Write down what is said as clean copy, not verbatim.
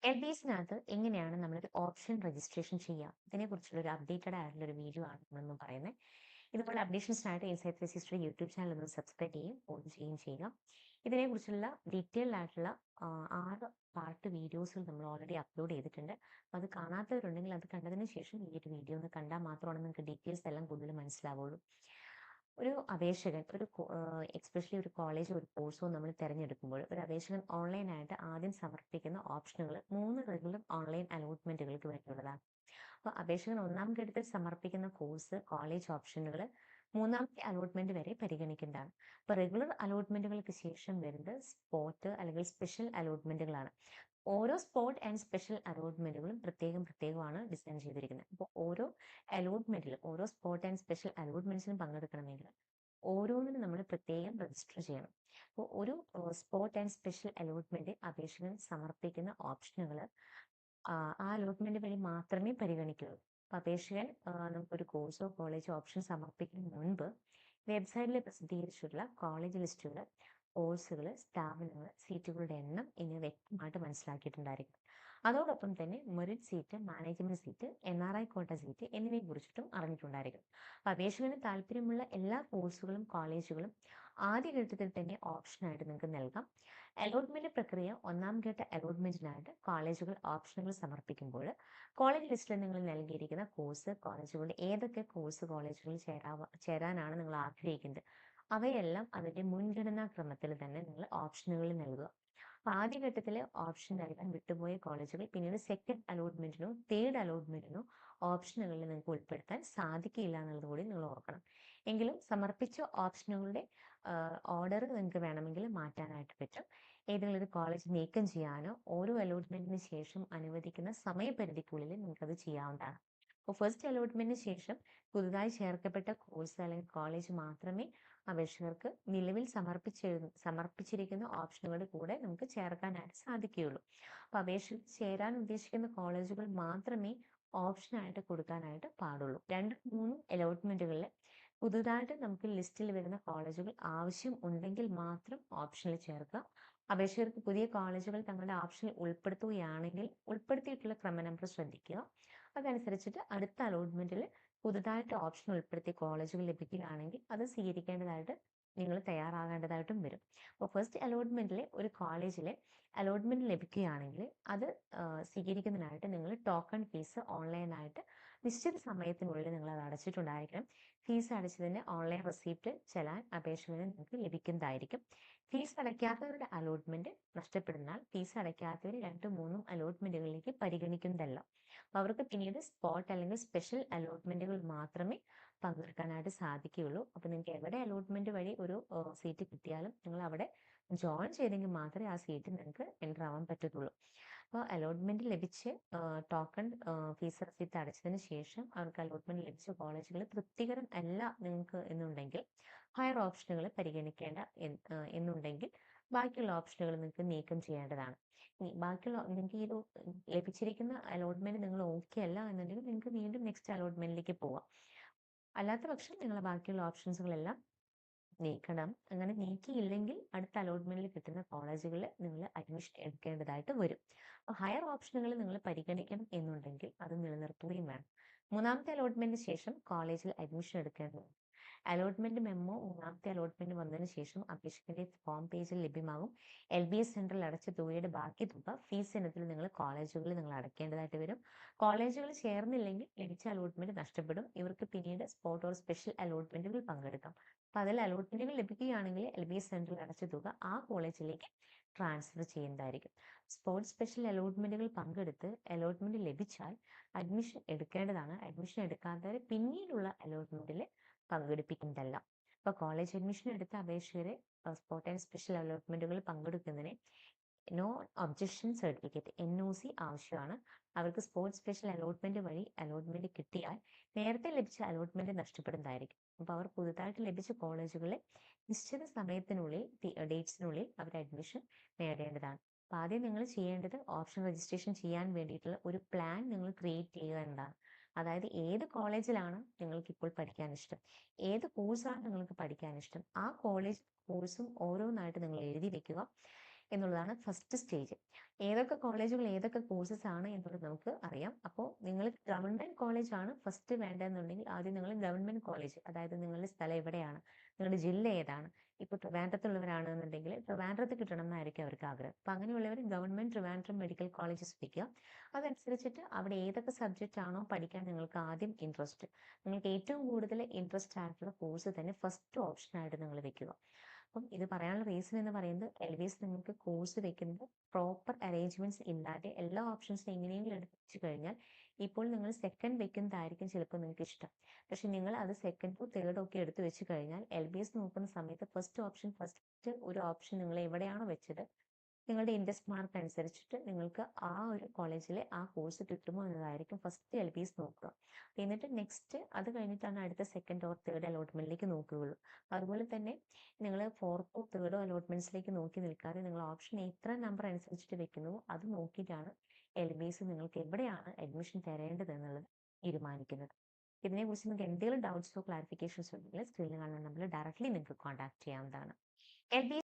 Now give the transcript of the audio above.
LBSനകത്ത് എങ്ങനെയാണ് നമ്മളൊരു option registration ചെയ്യുക? ഇതിനെക്കുറിച്ചുള്ള ഒരു അപ്ഡേറ്റഡ് ആയിട്ടുള്ള ഒരു വീഡിയോ ആണ് നമ്മളിന്ന് പറയുന്നത്. ഇതുപോലെ അപ്ഡേഷൻസിനായിട്ട് ഇൻസൈറ്റ് 360 യൂട്യൂബ് ചാനൽ ഒന്ന് സബ്സ്ക്രൈബ് ചെയ്യുകയും ഫോളോ ചെയ്യുകയും ചെയ്യുക. ഇതിനെക്കുറിച്ചുള്ള ഡീറ്റെയിൽഡ് ആയിട്ടുള്ള 6 പാർട്ട് വീഡിയോസുകൾ നമ്മൾ ഓൾറെഡി അപ്ലോഡ് ചെയ്തിട്ടുണ്ട്. അപ്പോൾ അത് കാണാത്തവരുണ്ടെങ്കിൽ അത് കണ്ടതിന് ശേഷം ഈ ഒരു വീഡിയോ ഒന്ന് കണ്ടാൽ മാത്രമാണ് നിങ്ങൾക്ക് ഡീറ്റെയിൽസ് എല്ലാം കൂടുതൽ മനസ്സിലാവുള്ളൂ. ഒരു അപേക്ഷകൻ എസ്പെഷ്യലി ഒരു കോളേജോ ഒരു കോഴ്സോ നമ്മൾ തിരഞ്ഞെടുക്കുമ്പോൾ ഒരു അപേക്ഷകൻ ഓൺലൈനായിട്ട് ആദ്യം സമർപ്പിക്കുന്ന ഓപ്ഷനുകൾ 3 റെഗുലർ ഓൺലൈൻ അലോട്ട്മെന്റുകൾക്ക് വേണ്ടിയുള്ളതാണ്. അപ്പോൾ അപേക്ഷകൻ ഒന്നാം ഘട്ടത്തിൽ സമർപ്പിക്കുന്ന കോഴ്സ് കോളേജ് ഓപ്ഷനുകൾ മൂന്നാമത്തെ അലോട്ട്മെന്റ് വരെ പരിഗണിക്കുന്നതാണ്. അപ്പോൾ റെഗുലർ അലോട്ട്മെന്റുകൾക്ക് ശേഷം വരുന്നത് സ്പോട്ട് അല്ലെങ്കിൽ സ്പെഷ്യൽ അലോട്ട്മെന്റുകളാണ്. ഓരോ സ്പോട്ട് ആൻഡ് സ്പെഷ്യൽ അലോട്ട്മെന്റുകളും പ്രത്യേകമാണ് ഡിസൈൻ ചെയ്തിരിക്കുന്നത്. അപ്പോൾ ഓരോ അലോട്ട്മെന്റിലും ഓരോ സ്പോട്ട് ആൻഡ് സ്പെഷ്യൽ അലോട്ട്മെന്റ്സിനും പങ്കെടുക്കണമെങ്കിൽ ഓരോന്നിനും നമ്മൾ പ്രത്യേകം രജിസ്റ്റർ ചെയ്യണം. അപ്പോൾ ഒരു സ്പോട്ട് ആൻഡ് സ്പെഷ്യൽ അലോട്ട്മെന്റ് അപേക്ഷകൻ സമർപ്പിക്കുന്ന ഓപ്ഷനുകൾ ആ അലോട്ട്മെന്റ് വഴി മാത്രമേ പരിഗണിക്കുള്ളൂ. അപ്പോൾ അപേക്ഷകൻ നമുക്കൊരു കോഴ്സോ കോളേജോ ഓപ്ഷൻ സമർപ്പിക്കുന്നതിന് മുൻപ് വെബ്സൈറ്റിൽ പ്രസിദ്ധീകരിച്ചിട്ടുള്ള കോളേജ് ലിസ്റ്റുകൾ, കോഴ്സുകൾ, സ്ഥാപനങ്ങൾ, സീറ്റുകളുടെ എണ്ണം എന്നിവ വ്യക്തമായിട്ട് മനസ്സിലാക്കിയിട്ടുണ്ടായിരിക്കും. അതോടൊപ്പം തന്നെ merit seat, management seat, NRI കോട്ട സീറ്റ് എന്നിവയെ കുറിച്ചിട്ടും അറിഞ്ഞിട്ടുണ്ടായിരിക്കും. അപേക്ഷകന് താല്പര്യമുള്ള എല്ലാ കോഴ്സുകളും കോളേജുകളും ആദ്യഘട്ടത്തിൽ തന്നെ ഓപ്ഷനായിട്ട് നിങ്ങൾക്ക് നൽകാം. അലോട്ട്മെന്റ് പ്രക്രിയ ഒന്നാം ഘട്ട അലോട്ട്മെന്റിനായിട്ട് കോളേജുകൾ ഓപ്ഷനുകൾ സമർപ്പിക്കുമ്പോൾ കോളേജ് ലിസ്റ്റിൽ നിങ്ങൾ നൽകിയിരിക്കുന്ന കോഴ്സ് കോളേജുകളുടെ ഏതൊക്കെ കോഴ്സ് കോളേജുകളിൽ ചേരാനാണ് നിങ്ങൾ ആഗ്രഹിക്കുന്നത് അവയെല്ലാം അതിന്റെ മുൻഗണനാ ക്രമത്തിൽ തന്നെ നിങ്ങൾ ഓപ്ഷനുകളിൽ നൽകുക. അപ്പൊ ആദ്യഘട്ടത്തിൽ ഓപ്ഷൻ നൽകാൻ വിട്ടുപോയ കോളേജുകൾ പിന്നീട് സെക്കൻഡ് അലോട്ട്മെന്റിനോ തേർഡ് അലോട്ട്മെന്റിനോ ഓപ്ഷനുകളിൽ നിങ്ങൾക്ക് ഉൾപ്പെടുത്താൻ സാധിക്കില്ല എന്നുള്ളത് കൂടി നിങ്ങൾ ഓർക്കണം. എങ്കിലും സമർപ്പിച്ച ഓപ്ഷനുകളുടെ ഓർഡർ നിങ്ങൾക്ക് വേണമെങ്കിൽ മാറ്റാനായിട്ട് പറ്റും. ഏതെങ്കിലും ഒരു കോളേജ് നീക്കം ചെയ്യാനോ ഓരോ അലോട്ട്മെന്റിന് ശേഷം അനുവദിക്കുന്ന സമയപരിധിക്കുള്ളിൽ നിങ്ങൾക്കത് ചെയ്യാവുന്നതാണ്. അപ്പോൾ ഫസ്റ്റ് അലോട്ട്മെന്റിന് ശേഷം പുതുതായി ചേർക്കപ്പെട്ട കോഴ്സ് അല്ലെങ്കിൽ കോളേജ് മാത്രമേ അപേക്ഷകർക്ക് നിലവിൽ സമർപ്പിച്ചിരിക്കുന്ന ഓപ്ഷനുകളുടെ കൂടെ നമുക്ക് ചേർക്കാനായിട്ട് സാധിക്കുകയുള്ളൂ. അപ്പൊ അപേക്ഷകർ ചേരാൻ ഉദ്ദേശിക്കുന്ന കോളേജുകൾ മാത്രമേ ഓപ്ഷനായിട്ട് കൊടുക്കാനായിട്ട് പാടുള്ളൂ. 2-3 അലോട്ട്മെന്റുകളിൽ പുതുതായിട്ട് നമുക്ക് ലിസ്റ്റിൽ വരുന്ന കോളേജുകൾ ആവശ്യം ഉണ്ടെങ്കിൽ മാത്രം ഓപ്ഷനിൽ ചേർക്കുക. അപേക്ഷകർക്ക് പുതിയ കോളേജുകൾ തങ്ങളുടെ ഓപ്ഷനിൽ ഉൾപ്പെടുത്തുകയാണെങ്കിൽ ഉൾപ്പെടുത്തിയിട്ടുള്ള ക്രമ നമ്പർ ശ്രദ്ധിക്കുക. അതനുസരിച്ചിട്ട് അടുത്ത അലോട്ട്മെന്റിൽ പുതുതായിട്ട് ഓപ്ഷൻ ഉൾപ്പെടുത്തിയ കോളേജുകൾ ലഭിക്കുകയാണെങ്കിൽ അത് സ്വീകരിക്കേണ്ടതായിട്ട് നിങ്ങൾ തയ്യാറാകേണ്ടതായിട്ടും വരും. അപ്പോൾ ഫസ്റ്റ് അലോട്ട്മെന്റിൽ ഒരു കോളേജിലെ അലോട്ട്മെന്റ് ലഭിക്കുകയാണെങ്കിൽ അത് സ്വീകരിക്കുന്നതിനായിട്ട് നിങ്ങൾ ടോക്കൺ ഫീസ് ഓൺലൈനായിട്ട് നിശ്ചിത സമയത്തിനുള്ളിൽ നിങ്ങൾ അത് അടച്ചിട്ടുണ്ടായിരിക്കണം. ഫീസ് അടച്ചതിന്റെ ഓൺലൈൻ റെസിപ്റ്റ് ചെല്ലാൻ അപേക്ഷകന് നിങ്ങൾക്ക് ലഭിക്കുന്നതായിരിക്കും. ഫീസ് അടയ്ക്കാത്തവരുടെ അലോട്ട്മെന്റ് നഷ്ടപ്പെടുന്നാൽ ഫീസ് അടയ്ക്കാത്തവർ 2-3 അലോട്ട്മെന്റുകളിലേക്ക് പരിഗണിക്കുന്നതല്ല. അവർക്ക് പിന്നീട് സ്പോട്ട് അല്ലെങ്കിൽ സ്പെഷ്യൽ അലോട്ട്മെന്റുകൾ മാത്രമേ പങ്കെടുക്കാനായിട്ട് സാധിക്കുകയുള്ളൂ. അപ്പൊ നിങ്ങൾക്ക് എവിടെ അലോട്ട്മെന്റ് വഴി ഒരു സീറ്റ് കിട്ടിയാലും നിങ്ങൾ അവിടെ ജോയിൻ ചെയ്തെങ്കിൽ മാത്രമേ ആ സീറ്റ് നിങ്ങൾക്ക് എൻ്റർ ആവാൻ പറ്റത്തുള്ളൂ. അപ്പോൾ അലോട്ട്മെന്റ് ലഭിച്ച് ടോക്കൺ ഫീസ് റെസിപ്റ്റ് അടച്ചതിന് ശേഷം അവർക്ക് അലോട്ട്മെന്റ് ലഭിച്ച കോളേജുകൾ തൃപ്തികരം അല്ല നിങ്ങൾക്ക് എന്നുണ്ടെങ്കിൽ ഹയർ ഓപ്ഷനുകൾ പരിഗണിക്കേണ്ട എന്നുണ്ടെങ്കിൽ ബാക്കിയുള്ള ഓപ്ഷനുകൾ നിങ്ങൾക്ക് നീക്കം ചെയ്യേണ്ടതാണ്. ബാക്കിയുള്ള നിങ്ങൾക്ക് ഈ ഒരു ലഭിച്ചിരിക്കുന്ന അലോട്ട്മെന്റ് നിങ്ങൾ ഓക്കെ അല്ല എന്നുണ്ടെങ്കിൽ നിങ്ങൾക്ക് വീണ്ടും നെക്സ്റ്റ് അലോട്ട്മെന്റിലേക്ക് പോവാം. അല്ലാത്ത പക്ഷം നിങ്ങൾ ബാക്കിയുള്ള ഓപ്ഷൻസുകളെല്ലാം നീക്കണം. അങ്ങനെ നീക്കിയില്ലെങ്കിൽ അടുത്ത അലോട്ട്മെന്റിൽ കിട്ടുന്ന കോളേജുകളിൽ നിങ്ങൾ അഡ്മിഷൻ എടുക്കേണ്ടതായിട്ട് വരും. അപ്പോൾ ഹയർ ഓപ്ഷനുകൾ നിങ്ങൾ പരിഗണിക്കണം എന്നുണ്ടെങ്കിൽ അത് നിലനിർത്തുകയും വേണം. മൂന്നാമത്തെ അലോട്ട്മെന്റിന് ശേഷം കോളേജിൽ അഡ്മിഷൻ എടുക്കേണ്ടത് അലോട്ട്മെന്റ് മെമ്മോ മൂന്നാമത്തെ അലോട്ട്മെന്റ് വന്നതിന് ശേഷം അപേക്ഷകന്റെ ഫോം പേജിൽ ലഭ്യമാകും. LBS സെന്ററിൽ അടച്ച തുകയുടെ ബാക്കി തുക ഫീസ് ഇനത്തിൽ നിങ്ങൾ കോളേജുകളിൽ നിങ്ങൾ അടയ്ക്കേണ്ടതായിട്ട് വരും. കോളേജുകൾ ചേർന്നില്ലെങ്കിൽ ലഭിച്ച അലോട്ട്മെന്റ് നഷ്ടപ്പെടും. ഇവർക്ക് പിന്നീട് സ്പോട്ട് ഓർ സ്പെഷ്യൽ അലോട്ട്മെന്റുകൾ പങ്കെടുക്കാം. അപ്പൊ അതിൽ അലോട്ട്മെന്റുകൾ ലഭിക്കുകയാണെങ്കിൽ LBS സെന്ററിൽ അടച്ച തുക ആ കോളേജിലേക്ക് ട്രാൻസ്ഫർ ചെയ്യുന്നതായിരിക്കും. സ്പോട്ട് സ്പെഷ്യൽ അലോട്ട്മെന്റുകൾ പങ്കെടുത്ത് അലോട്ട്മെന്റ് ലഭിച്ചാൽ അഡ്മിഷൻ എടുക്കേണ്ടതാണ്. അഡ്മിഷൻ എടുക്കാത്തവരെ പിന്നീടുള്ള അലോട്ട്മെന്റിൽ പങ്കെടുപ്പിക്കുന്നതല്ല. ഇപ്പൊ കോളേജ് അഡ്മിഷൻ എടുത്ത അപേക്ഷകരെ സ്പോട്ട് ആൻഡ് സ്പെഷ്യൽ അലോട്ട്മെന്റുകൾ പങ്കെടുക്കുന്നതിന് നോ ഒബ്ജക്ഷൻ സർട്ടിഫിക്കറ്റ് NOC ആവശ്യമാണ്. അവർക്ക് സ്പോട്ട് സ്പെഷ്യൽ അലോട്ട്മെന്റ് വഴി അലോട്ട്മെന്റ് കിട്ടിയാൽ നേരത്തെ ലഭിച്ച അലോട്ട്മെന്റ് നഷ്ടപ്പെടുന്നതായിരിക്കും. അപ്പൊ അവർ പുതുതായിട്ട് ലഭിച്ച കോളേജുകളിൽ നിശ്ചിത സമയത്തിനുള്ളിൽ ഡേറ്റ്സിനുള്ളിൽ അവർ അഡ്മിഷൻ നേടേണ്ടതാണ്. അപ്പൊ ആദ്യം നിങ്ങൾ ചെയ്യേണ്ടത് ഓപ്ഷൻ രജിസ്ട്രേഷൻ ചെയ്യാൻ വേണ്ടിയിട്ടുള്ള ഒരു പ്ലാൻ നിങ്ങൾ ക്രിയേറ്റ് ചെയ്യുക എന്നതാണ്. അതായത് ഏത് കോളേജിലാണ് നിങ്ങൾക്ക് ഇപ്പോൾ പഠിക്കാൻ ഇഷ്ടം, ഏത് കോഴ്സാണ് നിങ്ങൾക്ക് പഠിക്കാൻ ഇഷ്ടം, ആ കോഴ്സും ഓരോന്നായിട്ട് നിങ്ങൾ എഴുതി വെക്കുക. എന്നുള്ളതാണ് ഫസ്റ്റ് സ്റ്റേജ്. ഏതൊക്കെ കോളേജുകൾ ഏതൊക്കെ കോഴ്സസ് ആണ് എന്നുള്ളത് നമുക്ക് അറിയാം. അപ്പോൾ നിങ്ങൾ ഗവൺമെന്റ് കോളേജ് ആണ് ഫസ്റ്റ് വേണ്ടതെന്നുണ്ടെങ്കിൽ ആദ്യം നിങ്ങൾ ഗവൺമെന്റ് കോളേജ്, അതായത് നിങ്ങളുടെ സ്ഥലം എവിടെയാണ്, നിങ്ങളുടെ ജില്ല ഏതാണ്. ഇപ്പോൾ ട്രിവാൻഡ്രത്തുള്ളവരാണെന്നുണ്ടെങ്കിൽ ട്രിവാൻഡ്രത്ത് കിട്ടണം എന്നായിരിക്കും അവർക്ക് ആഗ്രഹം. അപ്പം അങ്ങനെയുള്ളവർ ഗവൺമെന്റ് ട്രിവാൻഡ്രം മെഡിക്കൽ കോളേജസ് വയ്ക്കുക. അതനുസരിച്ചിട്ട് അവിടെ ഏതൊക്കെ സബ്ജക്റ്റ് ആണോ പഠിക്കാൻ നിങ്ങൾക്ക് ആദ്യം ഇൻട്രസ്റ്റ്, നിങ്ങൾക്ക് ഏറ്റവും കൂടുതൽ ഇൻട്രസ്റ്റ് ആയിട്ടുള്ള കോഴ്സ് തന്നെ ഫസ്റ്റ് ഓപ്ഷൻ ആയിട്ട് നിങ്ങൾ വെക്കുക. അപ്പം ഇത് പറയാനുള്ള റീസൺ എന്ന് പറയുന്നത് എൽവിഎസ് നിങ്ങൾക്ക് കോഴ്സ് വെക്കുന്നത് പ്രോപ്പർ അറേഞ്ച്മെന്റ്സ് ഇല്ലാതെ എല്ലാ ഓപ്ഷൻസും എങ്ങനെയെങ്കിലും എടുത്ത് വെച്ച് കഴിഞ്ഞാൽ ഇപ്പോൾ നിങ്ങൾ സെക്കൻഡ് വെക്കുന്നതായിരിക്കും ചിലപ്പോൾ നിങ്ങൾക്ക് ഇഷ്ടം. പക്ഷെ നിങ്ങൾ അത് സെക്കൻഡോ തേർഡോ ഒക്കെ എടുത്ത് വെച്ച് കഴിഞ്ഞാൽ എൽബിഎസ് നോക്കുന്ന സമയത്ത് ഫസ്റ്റ് ഒരു ഓപ്ഷൻ നിങ്ങൾ എവിടെയാണോ വെച്ചത് നിങ്ങളുടെ ഇൻട്രസ്റ്റ് മാർക്ക് അനുസരിച്ചിട്ട് നിങ്ങൾക്ക് ആ ഒരു കോളേജിലെ ആ കോഴ്സ് കിട്ടുമോ എന്നതായിരിക്കും ഫസ്റ്റ് എൽബിഎസ് നോക്കുക. എന്നിട്ട് നെക്സ്റ്റ് അത് കഴിഞ്ഞിട്ടാണ് അടുത്ത സെക്കൻഡ് ഓർ തേർഡ് അലോട്ട്മെന്റിലേക്ക് നോക്കുകയുള്ളൂ. അതുപോലെ തന്നെ നിങ്ങൾ ഫോർത്തോ തേർഡോ അലോട്ട്മെന്റ്സിലേക്ക് നോക്കി നിൽക്കാതെ നിങ്ങൾ ഓപ്ഷൻ എത്ര നമ്പർ അനുസരിച്ചിട്ട് വെക്കുന്നു അത് നോക്കിയിട്ടാണ് എൽബിഎസ് നിങ്ങൾക്ക് എവിടെയാണ് അഡ്മിഷൻ തരേണ്ടത് എന്നുള്ളത് തീരുമാനിക്കുന്നത്. ഇതിനെക്കുറിച്ച് നിങ്ങൾക്ക് എന്തെങ്കിലും ഡൗട്ട്സോ ക്ലാരിഫിക്കേഷൻസോ ഉണ്ടെങ്കിൽ സ്ക്രീനിൽ കാണുന്ന നമ്പറിൽ ഡയറക്റ്റ്ലി നിങ്ങൾക്ക് കോൺടാക്ട് ചെയ്യാവുന്നതാണ്. L B